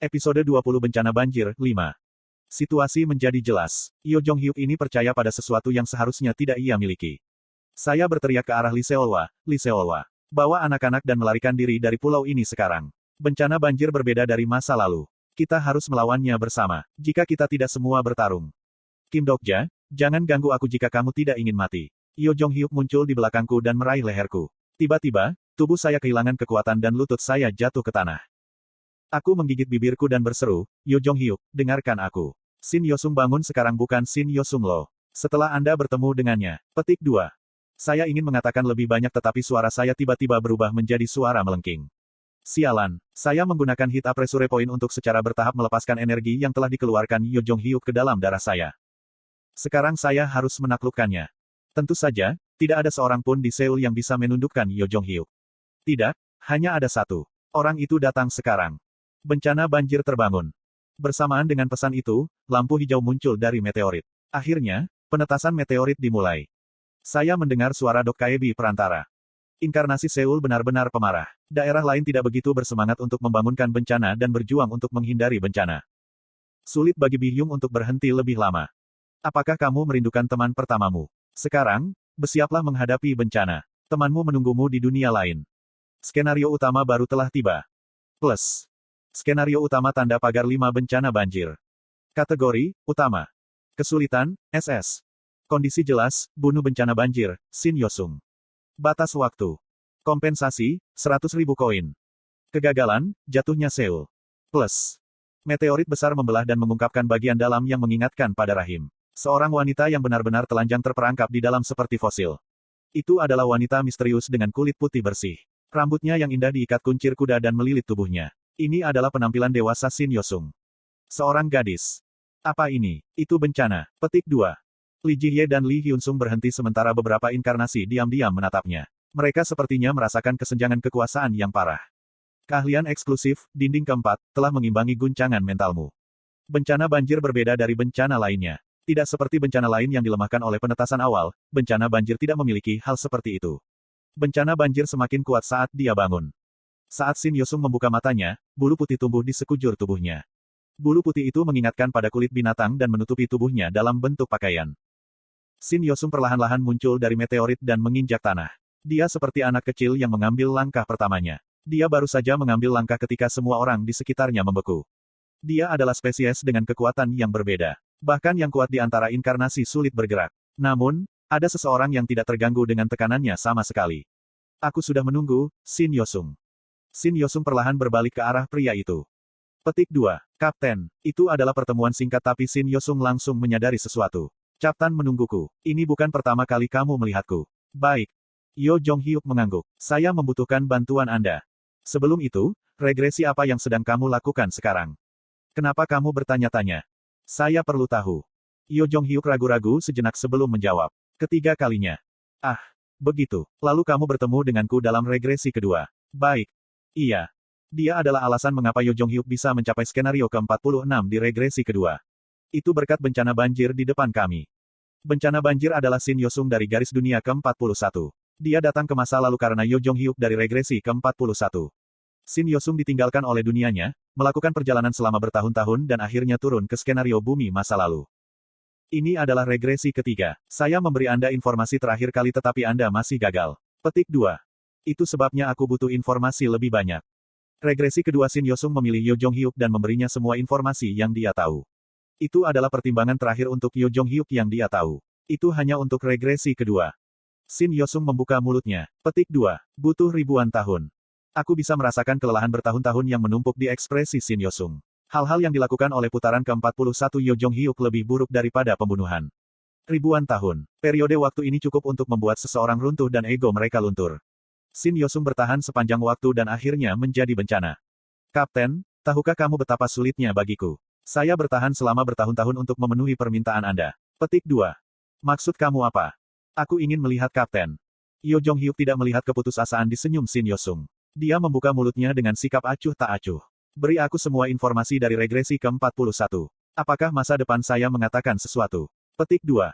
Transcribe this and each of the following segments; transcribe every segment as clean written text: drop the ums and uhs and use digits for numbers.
Episode 20 Bencana Banjir, 5. Situasi menjadi jelas. Yo Jong-hyuk ini percaya pada sesuatu yang seharusnya tidak ia miliki. Saya berteriak ke arah Lee Seolwa. Bawa anak-anak dan melarikan diri dari pulau ini sekarang. Bencana banjir berbeda dari masa lalu. Kita harus melawannya bersama. Jika kita tidak semua bertarung. Kim Dokja, jangan ganggu aku jika kamu tidak ingin mati. Yo Jong-hyuk muncul di belakangku dan meraih leherku. Tiba-tiba, tubuh saya kehilangan kekuatan dan lutut saya jatuh ke tanah. Aku menggigit bibirku dan berseru, Yo Jong-hyuk, dengarkan aku. Shin Yosung bangun sekarang bukan Shin Yosung Lo. Setelah Anda bertemu dengannya. Petik 2. Saya ingin mengatakan lebih banyak tetapi suara saya tiba-tiba berubah menjadi suara melengking. Sialan, saya menggunakan hit pressure point untuk secara bertahap melepaskan energi yang telah dikeluarkan Yo Jong-hyuk ke dalam darah saya. Sekarang saya harus menaklukkannya. Tentu saja, tidak ada seorang pun di Seoul yang bisa menundukkan Yo Jong-hyuk. Tidak, hanya ada satu. Orang itu datang sekarang. Bencana banjir terbangun. Bersamaan dengan pesan itu, lampu hijau muncul dari meteorit. Akhirnya, penetasan meteorit dimulai. Saya mendengar suara Dok Kaebi perantara. Inkarnasi Seoul benar-benar pemarah. Daerah lain tidak begitu bersemangat untuk membangunkan bencana dan berjuang untuk menghindari bencana. Sulit bagi Bi-hyung untuk berhenti lebih lama. Apakah kamu merindukan teman pertamamu? Sekarang, bersiaplah menghadapi bencana. Temanmu menunggumu di dunia lain. Skenario utama baru telah tiba. Plus. Skenario utama tanda pagar 5 bencana banjir. Kategori, utama. Kesulitan, SS. Kondisi jelas, bunuh bencana banjir, Shin Yosung. Batas waktu. Kompensasi, 100.000 koin. Kegagalan, jatuhnya Seoul. Plus. Meteorit besar membelah dan mengungkapkan bagian dalam yang mengingatkan pada rahim. Seorang wanita yang benar-benar telanjang terperangkap di dalam seperti fosil. Itu adalah wanita misterius dengan kulit putih bersih. Rambutnya yang indah diikat kuncir kuda dan melilit tubuhnya. Ini adalah penampilan dewasa Shin Yosung. Seorang gadis. Apa ini? Itu bencana. Petik 2. Lee Ji-hye dan Lee Hyun-sung berhenti sementara beberapa inkarnasi diam-diam menatapnya. Mereka sepertinya merasakan kesenjangan kekuasaan yang parah. Keahlian eksklusif, dinding keempat, telah mengimbangi guncangan mentalmu. Bencana banjir berbeda dari bencana lainnya. Tidak seperti bencana lain yang dilemahkan oleh penetasan awal, bencana banjir tidak memiliki hal seperti itu. Bencana banjir semakin kuat saat dia bangun. Saat Shin Yosung membuka matanya, bulu putih tumbuh di sekujur tubuhnya. Bulu putih itu mengingatkan pada kulit binatang dan menutupi tubuhnya dalam bentuk pakaian. Shin Yosung perlahan-lahan muncul dari meteorit dan menginjak tanah. Dia seperti anak kecil yang mengambil langkah pertamanya. Dia baru saja mengambil langkah ketika semua orang di sekitarnya membeku. Dia adalah spesies dengan kekuatan yang berbeda. Bahkan yang kuat di antara inkarnasi sulit bergerak. Namun, ada seseorang yang tidak terganggu dengan tekanannya sama sekali. Aku sudah menunggu, Shin Yosung. Shin Yosung perlahan berbalik ke arah pria itu. Petik 2. Kapten, itu adalah pertemuan singkat tapi Shin Yosung langsung menyadari sesuatu. Captain menungguku. Ini bukan pertama kali kamu melihatku. Baik. Yo Jong-hyuk mengangguk. Saya membutuhkan bantuan Anda. Sebelum itu, regresi apa yang sedang kamu lakukan sekarang? Kenapa kamu bertanya-tanya? Saya perlu tahu. Yo Jong-hyuk ragu-ragu sejenak sebelum menjawab. Ketiga kalinya. Ah, begitu. Lalu kamu bertemu denganku dalam regresi kedua. Baik. Iya. Dia adalah alasan mengapa Yo Jong-hyuk bisa mencapai skenario ke-46 di regresi kedua. Itu berkat bencana banjir di depan kami. Bencana banjir adalah Shin Yosung dari garis dunia ke-41. Dia datang ke masa lalu karena Yo Jong-hyuk dari regresi ke-41. Shin Yosung ditinggalkan oleh dunianya, melakukan perjalanan selama bertahun-tahun dan akhirnya turun ke skenario bumi masa lalu. Ini adalah regresi ketiga. Saya memberi Anda informasi terakhir kali tetapi Anda masih gagal. Petik 2. Itu sebabnya aku butuh informasi lebih banyak. Regresi kedua Shin Yosung memilih Yo Jong-hyuk dan memberinya semua informasi yang dia tahu. Itu adalah pertimbangan terakhir untuk Yo Jong-hyuk yang dia tahu. Itu hanya untuk regresi kedua. Shin Yosung membuka mulutnya. Petik 2. Butuh ribuan tahun. Aku bisa merasakan kelelahan bertahun-tahun yang menumpuk di ekspresi Shin Yosung. Hal-hal yang dilakukan oleh putaran ke-41 Yo Jong-hyuk lebih buruk daripada pembunuhan. Ribuan tahun. Periode waktu ini cukup untuk membuat seseorang runtuh dan ego mereka luntur. Shin Yosung bertahan sepanjang waktu dan akhirnya menjadi bencana. Kapten, tahukah kamu betapa sulitnya bagiku? Saya bertahan selama bertahun-tahun untuk memenuhi permintaan Anda. Petik 2. Maksud kamu apa? Aku ingin melihat Kapten. Yo Jong-hyuk tidak melihat keputusasaan di senyum Shin Yosung. Dia membuka mulutnya dengan sikap acuh tak acuh. Beri aku semua informasi dari regresi ke-41. Apakah masa depan saya mengatakan sesuatu? Petik 2.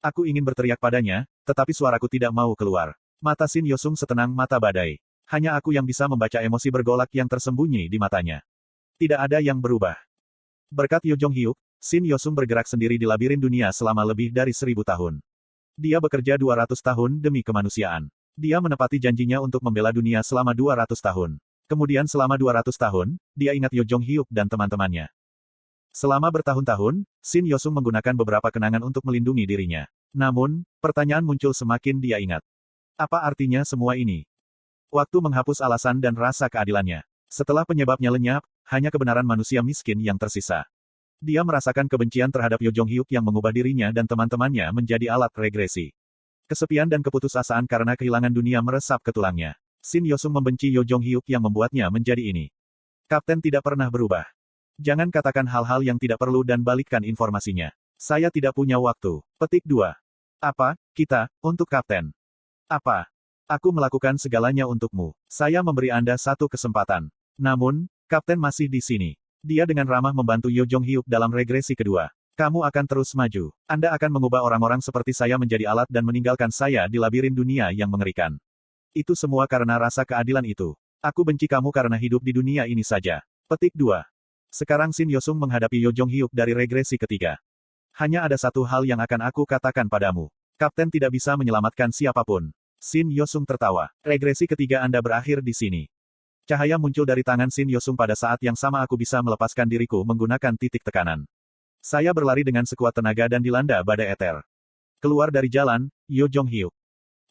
Aku ingin berteriak padanya, tetapi suaraku tidak mau keluar. Mata Shin Yosung setenang mata badai. Hanya aku yang bisa membaca emosi bergolak yang tersembunyi di matanya. Tidak ada yang berubah. Berkat Yo Jong-hyuk, Shin Yosung bergerak sendiri di labirin dunia selama lebih dari 1000 tahun. Dia bekerja 200 tahun demi kemanusiaan. Dia menepati janjinya untuk membela dunia selama 200 tahun. Kemudian selama 200 tahun, dia ingat Yo Jong-hyuk dan teman-temannya. Selama bertahun-tahun, Shin Yosung menggunakan beberapa kenangan untuk melindungi dirinya. Namun, pertanyaan muncul semakin dia ingat. Apa artinya semua ini? Waktu menghapus alasan dan rasa keadilannya. Setelah penyebabnya lenyap, hanya kebenaran manusia miskin yang tersisa. Dia merasakan kebencian terhadap Yo Jong-hyuk yang mengubah dirinya dan teman-temannya menjadi alat regresi. Kesepian dan keputusasaan karena kehilangan dunia meresap ke tulangnya. Shin Yosung membenci Yo Jong-hyuk yang membuatnya menjadi ini. Kapten tidak pernah berubah. Jangan katakan hal-hal yang tidak perlu dan balikkan informasinya. Saya tidak punya waktu. Petik 2. Apa, kita, untuk Kapten? Apa? Aku melakukan segalanya untukmu. Saya memberi Anda satu kesempatan. Namun, Kapten masih di sini. Dia dengan ramah membantu Yo Jong-hyuk dalam regresi kedua. Kamu akan terus maju. Anda akan mengubah orang-orang seperti saya menjadi alat dan meninggalkan saya di labirin dunia yang mengerikan. Itu semua karena rasa keadilan itu. Aku benci kamu karena hidup di dunia ini saja. Petik 2. Sekarang Shin Yosung menghadapi Yo Jong-hyuk dari regresi ketiga. Hanya ada satu hal yang akan aku katakan padamu. Kapten tidak bisa menyelamatkan siapapun. Shin Yosung tertawa. Regresi ketiga Anda berakhir di sini. Cahaya muncul dari tangan Shin Yosung pada saat yang sama aku bisa melepaskan diriku menggunakan titik tekanan. Saya berlari dengan sekuat tenaga dan dilanda badai eter. Keluar dari jalan, Yo Jong-hyuk.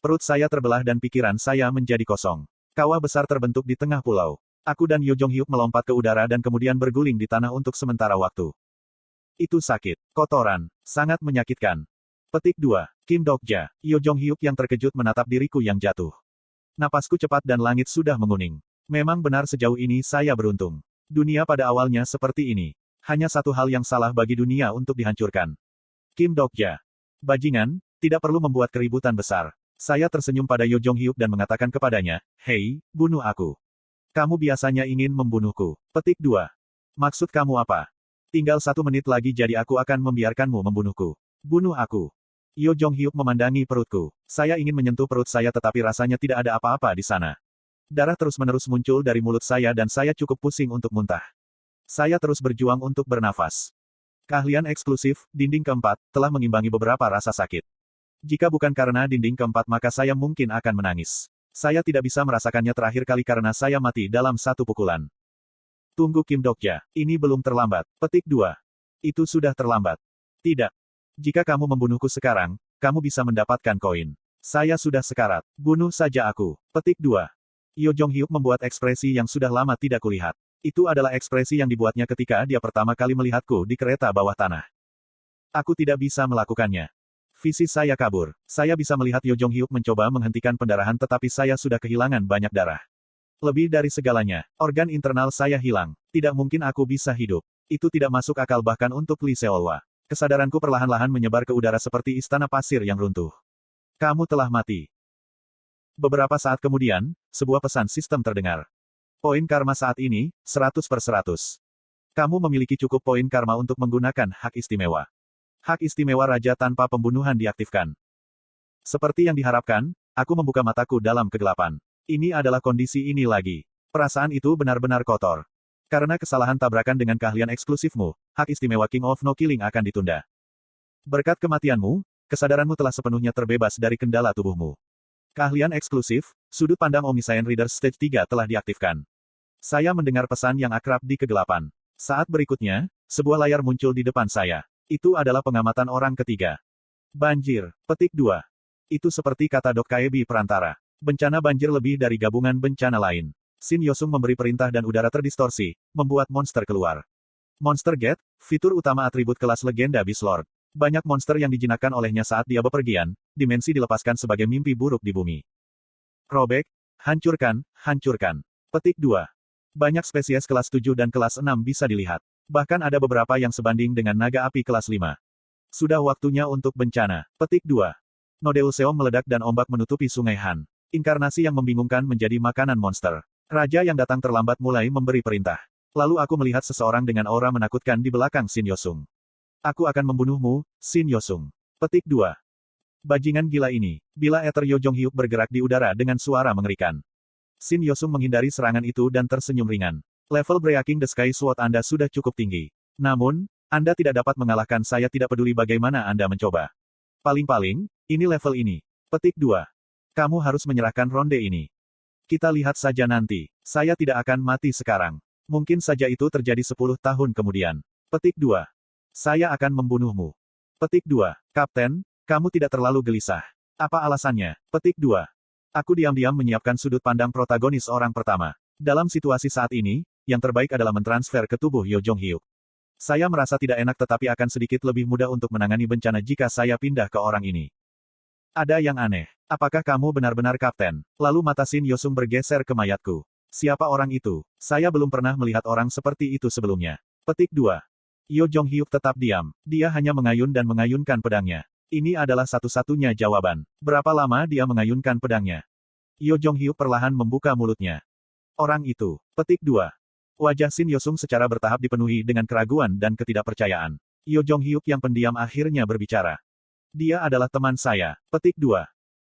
Perut saya terbelah dan pikiran saya menjadi kosong. Kawah besar terbentuk di tengah pulau. Aku dan Yo Jong-hyuk melompat ke udara dan kemudian berguling di tanah untuk sementara waktu. Itu sakit. Kotoran. Sangat menyakitkan. Petik 2. Kim Dok-ja. Yo Jong-hyuk yang terkejut menatap diriku yang jatuh. Napasku cepat dan langit sudah menguning. Memang benar sejauh ini saya beruntung. Dunia pada awalnya seperti ini. Hanya satu hal yang salah bagi dunia untuk dihancurkan. Kim Dok-ja. Bajingan, tidak perlu membuat keributan besar. Saya tersenyum pada Yo Jong-hyuk dan mengatakan kepadanya, hei, bunuh aku. Kamu biasanya ingin membunuhku. Petik 2. Maksud kamu apa? Tinggal 1 menit lagi jadi aku akan membiarkanmu membunuhku. Bunuh aku. Yo Jong-hyuk memandangi perutku. Saya ingin menyentuh perut saya tetapi rasanya tidak ada apa-apa di sana. Darah terus-menerus muncul dari mulut saya dan saya cukup pusing untuk muntah. Saya terus berjuang untuk bernafas. Keahlian eksklusif, dinding keempat, telah mengimbangi beberapa rasa sakit. Jika bukan karena dinding keempat maka saya mungkin akan menangis. Saya tidak bisa merasakannya terakhir kali karena saya mati dalam satu pukulan. Tunggu Kim Dok-ja, ini belum terlambat. Petik 2. Itu sudah terlambat. Tidak. Jika kamu membunuhku sekarang, kamu bisa mendapatkan koin. Saya sudah sekarat. Bunuh saja aku. Petik 2. Yo Jong-hyuk membuat ekspresi yang sudah lama tidak kulihat. Itu adalah ekspresi yang dibuatnya ketika dia pertama kali melihatku di kereta bawah tanah. Aku tidak bisa melakukannya. Visi saya kabur. Saya bisa melihat Yo Jong-hyuk mencoba menghentikan pendarahan tetapi saya sudah kehilangan banyak darah. Lebih dari segalanya, organ internal saya hilang. Tidak mungkin aku bisa hidup. Itu tidak masuk akal bahkan untuk Lee Seolwa. Kesadaranku perlahan-lahan menyebar ke udara seperti istana pasir yang runtuh. Kamu telah mati. Beberapa saat kemudian, sebuah pesan sistem terdengar. Poin karma saat ini, 100/100. Kamu memiliki cukup poin karma untuk menggunakan hak istimewa. Hak istimewa raja tanpa pembunuhan diaktifkan. Seperti yang diharapkan, aku membuka mataku dalam kegelapan. Ini adalah kondisi ini lagi. Perasaan itu benar-benar kotor. Karena kesalahan tabrakan dengan keahlian eksklusifmu, hak istimewa King of No Killing akan ditunda. Berkat kematianmu, kesadaranmu telah sepenuhnya terbebas dari kendala tubuhmu. Keahlian eksklusif, sudut pandang Omniscient Reader Stage 3 telah diaktifkan. Saya mendengar pesan yang akrab di kegelapan. Saat berikutnya, sebuah layar muncul di depan saya. Itu adalah pengamatan orang ketiga. Banjir. Petik 2. Itu seperti kata Dok Kaebi perantara. Bencana banjir lebih dari gabungan bencana lain. Shin Yosung memberi perintah dan udara terdistorsi, membuat monster keluar. Monster Gate, fitur utama atribut kelas legenda Beast Lord. Banyak monster yang dijinakkan olehnya saat dia bepergian, dimensi dilepaskan sebagai mimpi buruk di bumi. Robek, hancurkan, hancurkan. Petik 2. Banyak spesies kelas 7 dan kelas 6 bisa dilihat. Bahkan ada beberapa yang sebanding dengan naga api kelas 5. Sudah waktunya untuk bencana. Petik 2. Nodeuseom meledak dan ombak menutupi sungai Han. Inkarnasi yang membingungkan menjadi makanan monster. Raja yang datang terlambat mulai memberi perintah. Lalu aku melihat seseorang dengan aura menakutkan di belakang Shin Yosung. Aku akan membunuhmu, Shin Yosung. Petik 2. Bajingan gila ini. Bila Ether Yo Jong-hyuk bergerak di udara dengan suara mengerikan. Shin Yosung menghindari serangan itu dan tersenyum ringan. Level Breaking the Sky Sword Anda sudah cukup tinggi. Namun, Anda tidak dapat mengalahkan saya, tidak peduli bagaimana Anda mencoba. Paling-paling, ini level ini. Petik 2. Kamu harus menyerahkan ronde ini. Kita lihat saja nanti. Saya tidak akan mati sekarang. Mungkin saja itu terjadi 10 tahun kemudian. Petik 2. Saya akan membunuhmu. Petik 2. Kapten, kamu tidak terlalu gelisah. Apa alasannya? Petik 2. Aku diam-diam menyiapkan sudut pandang protagonis orang pertama. Dalam situasi saat ini, yang terbaik adalah mentransfer ke tubuh Yo Jong-hyuk. Saya merasa tidak enak tetapi akan sedikit lebih mudah untuk menangani bencana jika saya pindah ke orang ini. Ada yang aneh. Apakah kamu benar-benar kapten? Lalu mata Shin Yosung bergeser ke mayatku. Siapa orang itu? Saya belum pernah melihat orang seperti itu sebelumnya. Petik 2. Yo Jong-hyuk tetap diam. Dia hanya mengayun dan mengayunkan pedangnya. Ini adalah satu-satunya jawaban. Berapa lama dia mengayunkan pedangnya? Yo Jong-hyuk perlahan membuka mulutnya. Orang itu. Petik 2. Wajah Shin Yosung secara bertahap dipenuhi dengan keraguan dan ketidakpercayaan. Yo Jong-hyuk yang pendiam akhirnya berbicara. Dia adalah teman saya. Petik 2.